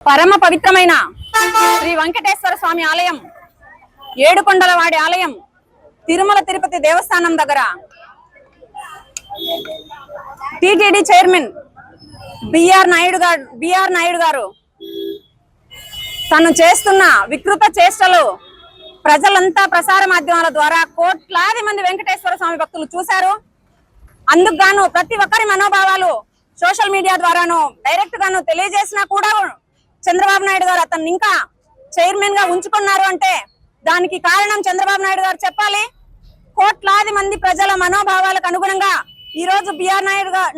పరమ పవిత్రమైన శ్రీ వెంకటేశ్వర స్వామి ఆలయం, ఏడుకొండలవాడి ఆలయం, తిరుమల తిరుపతి దేవస్థానం దగ్గర టిటిడి చైర్మన్ బిఆర్ నాయుడు గారు తను చేస్తున్న వికృత చేష్టలు ప్రజలంతా ప్రసార మాధ్యమాల ద్వారా కోట్లాది మంది వెంకటేశ్వర స్వామి భక్తులు చూశారు. అందుకు గాను ప్రతి ఒక్కరి మనోభావాలు సోషల్ మీడియా ద్వారాను డైరెక్ట్ గాను తెలియజేసినా కూడా చంద్రబాబు నాయుడు గారు అతన్ని ఇంకా చైర్మన్ గా ఉంచుకున్నారు అంటే దానికి కారణం చంద్రబాబు నాయుడు గారు చెప్పాలి. కోట్లాది మంది ప్రజల మనోభావాలకు అనుగుణంగా ఈ రోజు బిఆర్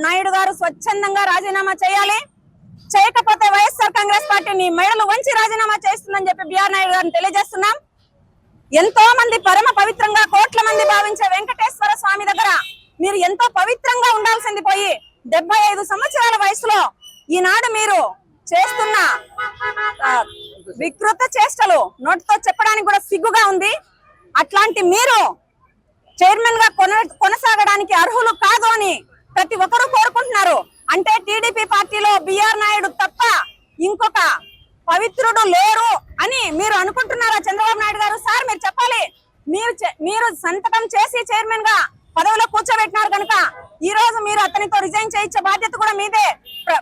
నాయుడు గారు స్వచ్ఛందంగా రాజీనామా చేయాలి. చేయకపోతే వైఎస్ఆర్ కాంగ్రెస్ పార్టీని మెడలు వంచి రాజీనామా చేస్తుందని చెప్పి బిఆర్ నాయుడు గారిని తెలియజేస్తున్నాం. ఎంతో మంది పరమ పవిత్రంగా కోట్ల మంది భావించే వెంకటేశ్వర స్వామి దగ్గర మీరు ఎంతో పవిత్రంగా ఉండాల్సింది పోయి 75 సంవత్సరాల వయసులో ఈనాడు మీరు చేస్తున్న వికృత చేష్టలు నోటితో చెప్పడానికి కూడా సిగ్గుగా ఉంది. అట్లాంటి మీరు చైర్మన్ గా కొనసాగడానికి అర్హులు కాదు అని ప్రతి ఒక్కరూ కోరుకుంటున్నారు. అంటే టీడీపీ పార్టీలో బిఆర్ నాయుడు తప్ప ఇంకొక పవిత్రుడు లేరు అని మీరు అనుకుంటున్నారా? చంద్రబాబు నాయుడు గారు సార్ మీరు చెప్పాలి. మీరు సంతకం చేసి చైర్మన్ గా పదవిలో కూర్చోబెట్టినారు కనుక ఈ రోజు మీరు అతనితో రిజైన్ చేయించే బాధ్యత కూడా మీదే,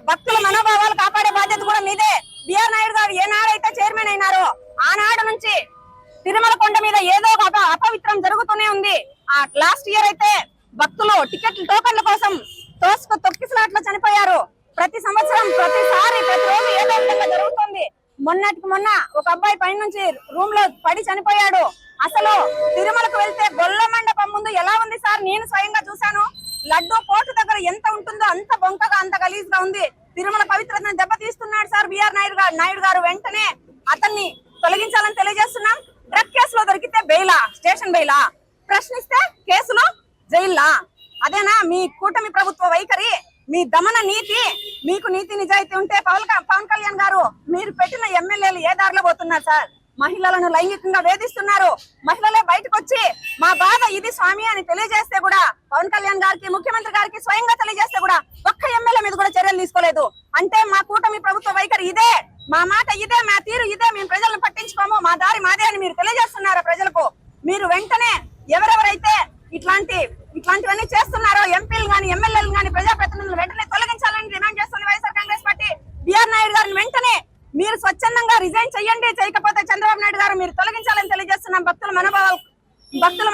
భక్తుల మనోభావాలు కాపాడే బాధ్యత కూడా మీదే. బిఆర్ నాయుడు గారు ఏనాడైతే చైర్మన్ అయినారో ఆనాడు నుంచి తిరుమల కొండ మీద ఏదో ఒక అపవిత్రం జరుగుతూనే ఉంది. ఆ లాస్ట్ ఇయర్ అయితే భక్తులు టికెట్ల టోకన్ల కోసం తొక్కిసలాట్లో చనిపోయారు. ప్రతి సంవత్సరం ప్రతిసారి ప్రతిరోజు ఏదో విధంగా జరుగుతుంది. మొన్నటికి మొన్న ఒక అబ్బాయి పైన నుంచి రూమ్ లో పడి చనిపోయాడు. అసలు తిరుమలకు వెళ్తే గొల్ల మండపం ముందు ఎలా ఉంది సార్? నేను స్వయంగా చూశాను. లడ్డు పోటు దగ్గర ఎంత ఉంటుందో అంత బొంకగా అంత గలీజ్ గా ఉంది. తిరుమల పవిత్రతను దెబ్బతీస్తున్నాడు సార్ బిఆర్ నాయుడు గారు. వెంటనే అతన్ని తొలగించాలని తెలియజేస్తున్నాం. డ్రగ్ కేసులో దొరికితే బెయిలా, స్టేషన్ బెయిలా, ప్రశ్నిస్తే కేసులో జైల్లా? అదేనా మీ కూటమి ప్రభుత్వ వైఖరి? మీ దమన నీతి? మీకు నీతి నిజాయితీ ఉంటే పవన్ కళ్యాణ్ గారు మీరు పెట్టిన ఎమ్మెల్యేలు ఏ దారిలో పోతున్నారు సార్? మహిళలను లైంగికంగా వేధిస్తున్నారు. మహిళలే బయటకు వచ్చి మా బాధ ఇది స్వామి అని తెలియజేస్తే కూడా పవన్ కళ్యాణ్ గారికి, ముఖ్యమంత్రి గారికి స్వయంగా తెలియజేస్తే కూడా ఒక్క ఎమ్మెల్యే మీద కూడా చర్యలు తీసుకోలేదు. అంటే మా కూటమి ప్రభుత్వ వైఖరి ఇదే, మా మాట ఇదే, మా తీరు ఇదే, మేము ప్రజలను పట్టించుకోము, మా దారి మాదే అని మీరు తెలియజేస్తున్నారా ప్రజలకు? మీరు వెంటనే ఎవరెవరైతే ఇట్లాంటివన్నీ చేస్తున్నారో ఎంపీలు గాని ఎమ్మెల్యేలు గాని ప్రజాప్రతినిధులు వెంటనే తొలగించాలని డిమాండ్ చేస్తుంది వైఎస్ఆర్ కాంగ్రెస్ పార్టీ. బిఆర్ నాయుడు గారిని వెంటనే మీరు స్వచ్ఛందంగా రిజైన్ చేయండి. చేయకపోతే చంద్రబాబు నాయుడు గారు మీరు తొలగించాలని తెలియజేస్తున్నాం. భక్తుల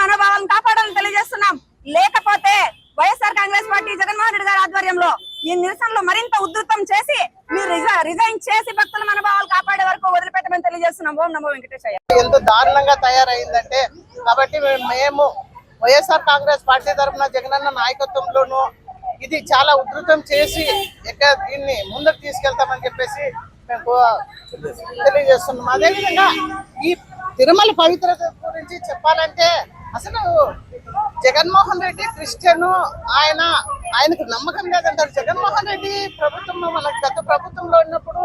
మనోభావాలను కాపాడాలని తెలియజేస్తున్నాం. లేకపోతే వైఎస్ఆర్ కాంగ్రెస్ పార్టీ జగన్మోహన్ రెడ్డి గారి ఆధ్వర్యంలో ఈ నిరసనలు మరింత ఉధృతం చేసి మీరు రిజైన్ చేసి భక్తుల మనోభావాలు కాపాడే వరకు వదిలిపెట్టమని తెలియజేస్తున్నాం. ఓం నమో వెంకటేశయ్య. ఎంత దారుణంగా తయారైందంటే కాబట్టి మేము వైఎస్ఆర్ కాంగ్రెస్ పార్టీ తరఫున జగనన్న నాయకత్వంలోనూ ఇది చాలా ఉధృతం చేసి దీన్ని ముందుకు తీసుకెళ్తామని చెప్పేసి మేము తెలియజేస్తున్నాం. అదేవిధంగా ఈ తిరుమల పవిత్రత గురించి చెప్పాలంటే అసలు జగన్మోహన్ రెడ్డి క్రిస్టియన్, ఆయనకు నమ్మకం లేదంటారు. జగన్మోహన్ రెడ్డి ప్రభుత్వంలో మన గత ప్రభుత్వంలో ఉన్నప్పుడు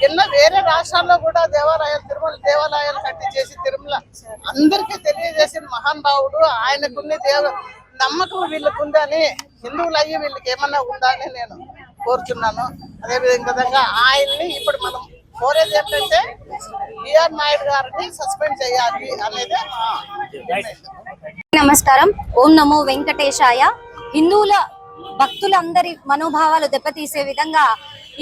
ఎన్నో వేరే రాష్ట్రాల్లో కూడా తిరుమల దేవాలయాలు కట్టి చేసి తిరుమల అందరికీ తెలియజేసిన మహానుభావుడు. ఆయనకున్న నమ్మకం వీళ్ళకుందని, హిందువులు అయ్యి వీళ్ళకి ఏమన్నా ఉందా అని నేను కోరుతున్నాను. అదేవిధంగా ఆయన్ని ఇప్పుడు మనం కోరేది ఏంటంటే బిఆర్ నాయుడు గారిని సస్పెండ్ చేయాలి అనేది. నమస్కారం. ఓం నమో వెంకటేశాయ. హిందువుల భక్తులందరి మనోభావాలు దెబ్బతీసే విధంగా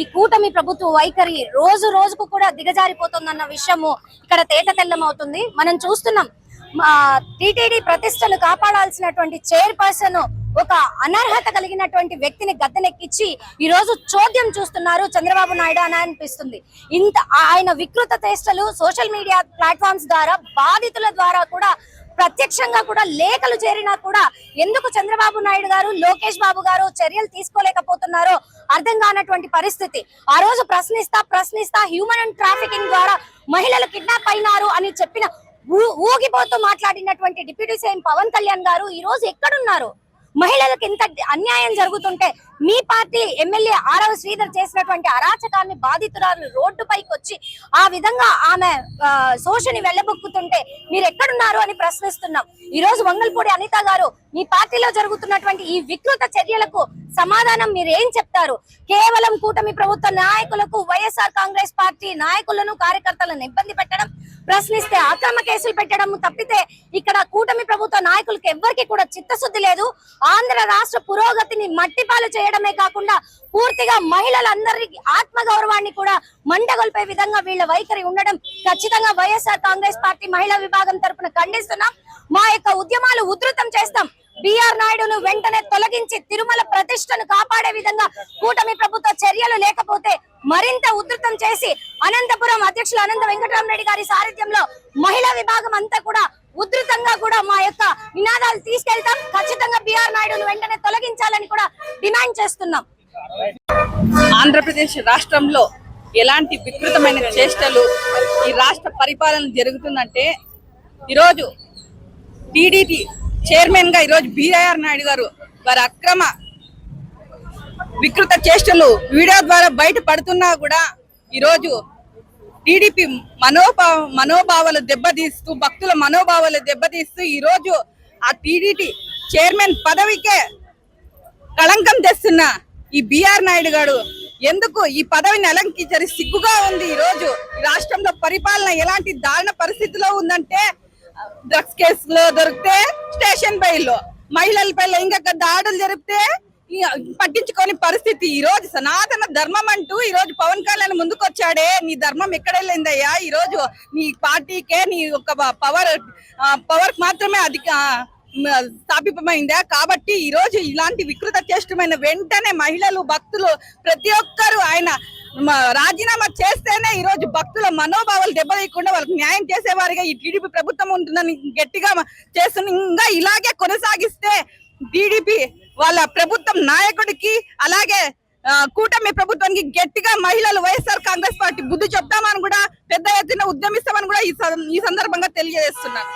ఈ కూటమి ప్రభుత్వ వైఖరి రోజు రోజుకు కూడా దిగజారిపోతుందన్న విషయము ఇక్కడ తేటతెల్లం అవుతుంది. మనం చూస్తున్నాం. టీటీడీ ప్రతిష్టను కాపాడాల్సినటువంటి చైర్పర్సన్ ఒక అనర్హత కలిగినటువంటి వ్యక్తిని గద్దెనెక్కించి ఈ రోజు చోద్యం చూస్తున్నారు చంద్రబాబు నాయుడు అని అనిపిస్తుంది. ఆయన వికృత చేష్టలు సోషల్ మీడియా ప్లాట్ఫామ్స్ ద్వారా బాధితుల ద్వారా కూడా ప్రత్యక్షంగా కూడా లేఖలు చేరినా కూడా ఎందుకు చంద్రబాబు నాయుడు గారు, లోకేష్ బాబు గారు చర్యలు తీసుకోలేకపోతున్నారో అర్థం కానటువంటి పరిస్థితి. ఆ రోజు ప్రశ్నిస్తా హ్యూమన్ అండ్ ట్రాఫికింగ్ ద్వారా మహిళలు కిడ్నాప్ అయినారు అని చెప్పిన ఊగిపోతూ మాట్లాడినటువంటి డిప్యూటీ సీఎం పవన్ కళ్యాణ్ గారు ఈ రోజు ఎక్కడున్నారు? మహిళలకు ఇంత అన్యాయం జరుగుతుంటే మీ పార్టీ ఎమ్మెల్యే ఆరవ శ్రీధర్ చేసినటువంటి అరాచకాన్ని బాధితురాలు రోడ్డుపైకి వచ్చి ఆ విధంగా ఆమె శోషని వెళ్ళబొక్కుతుంటే మీరు ఎక్కడున్నారు అని ప్రశ్నిస్తున్నాం. ఈ రోజు వంగల్పూడి అనిత గారు, మీ పార్టీలో జరుగుతున్నటువంటి ఈ వికృత చర్యలకు సమాధానం మీరు ఏం చెప్తారు? కేవలం కూటమి ప్రభుత్వ నాయకులకు, వైఎస్ఆర్ కాంగ్రెస్ పార్టీ నాయకులను, కార్యకర్తలను ఇబ్బంది పెట్టడం, ప్రశ్నిస్తే అక్రమ కేసులు పెట్టడం తప్పితే ఇక్కడ కూటమి ప్రభుత్వ నాయకులకు ఎవ్వరికి కూడా చిత్తశుద్ధి లేదు. ఆంధ్ర రాష్ట్ర పురోగతిని మట్టిపాలు చేయడమే కాకుండా పూర్తిగా మహిళలందరికీ ఆత్మగౌరవాన్ని కూడా మంటగొల్పే విధంగా వీళ్ళ వైఖరి ఉండడం ఖచ్చితంగా వైఎస్ఆర్ కాంగ్రెస్ పార్టీ మహిళా విభాగం తరపున ఖండిస్తున్నాం. మా యొక్క ఉద్యమాలు ఉధృతం చేస్తాం. బిఆర్ నాయుడును వెంటనే తొలగించి తిరుమల ప్రతిష్టను కాపాడే విధంగా కూటమి ప్రభుత్వ చర్యలు లేకపోతే మరింత ఉధృతం చేసి అనంతపురం అధ్యక్షులు అనంత వెంకటరామరెడ్డి గారి సారథ్యంలో మహిళా విభాగం అంతా కూడా ఉధృతంగా కూడా మా యొక్క నినాదాలు తీసుకెళ్తాం. ఖచ్చితంగా బిఆర్ నాయుడును వెంటనే తొలగించాలని కూడా డిమాండ్ చేస్తున్నాం. ఆంధ్రప్రదేశ్ రాష్ట్రంలో ఎలాంటి వికృతమైన చేష్టలు ఈ రాష్ట్ర పరిపాలన జరుగుతుందంటే, ఈరోజు టీడీపీ చైర్మన్ గా ఈరోజు బిఆర్ నాయుడు గారు వారి అక్రమ వికృత చేష్టలు వీడియో ద్వారా బయట పడుతున్నా కూడా ఈరోజు టీడీపీ మనోభావాలు దెబ్బతీస్తూ, భక్తుల మనోభావాలు దెబ్బతీస్తూ ఈరోజు ఆ టీడీపీ చైర్మన్ పదవికే కళంకం తెస్తున్న ఈ బిఆర్ నాయుడు గారు ఎందుకు ఈ పదవిని అలంకించని సిగ్గుగా ఉంది. ఈ రోజు రాష్ట్రంలో పరిపాలన ఎలాంటి దారుణ పరిస్థితిలో ఉందంటే, డ్రగ్స్ కేసులో దొరికితే స్టేషన్ బెయిల్లో, మహిళలపై లైంగిక దాడులు జరిపితే పట్టించుకోని పరిస్థితి. ఈ రోజు సనాతన ధర్మం అంటూ ఈ రోజు పవన్ కళ్యాణ్ ముందుకు వచ్చాడే, నీ ధర్మం ఎక్కడ వెళ్ళిందయ్యా? ఈ రోజు నీ పార్టీకే నీ ఒక పవర్ మాత్రమే స్థాపితమైందా? కాబట్టి ఈ రోజు ఇలాంటి వికృత చేష్టమైన వెంటనే మహిళలు, భక్తులు ప్రతి ఒక్కరు ఆయన రాజీనామా చేస్తేనే ఈ రోజు భక్తుల మనోభావాలు దెబ్బతీయకుండా వాళ్ళకి న్యాయం చేసేవారిగా ఈ టీడీపీ ప్రభుత్వం ఉంటుందని గట్టిగా చేస్తున్న. ఇంకా ఇలాగే కొనసాగిస్తే టీడీపీ వాళ్ళ ప్రభుత్వం నాయకుడికి అలాగే కూటమి ప్రభుత్వానికి గట్టిగా మహిళలు వైఎస్ఆర్ కాంగ్రెస్ పార్టీ బుద్ధి చెప్తామని కూడా, పెద్ద ఎత్తున ఉద్యమిస్తామని కూడా ఈ సందర్భంగా తెలియజేస్తున్నారు.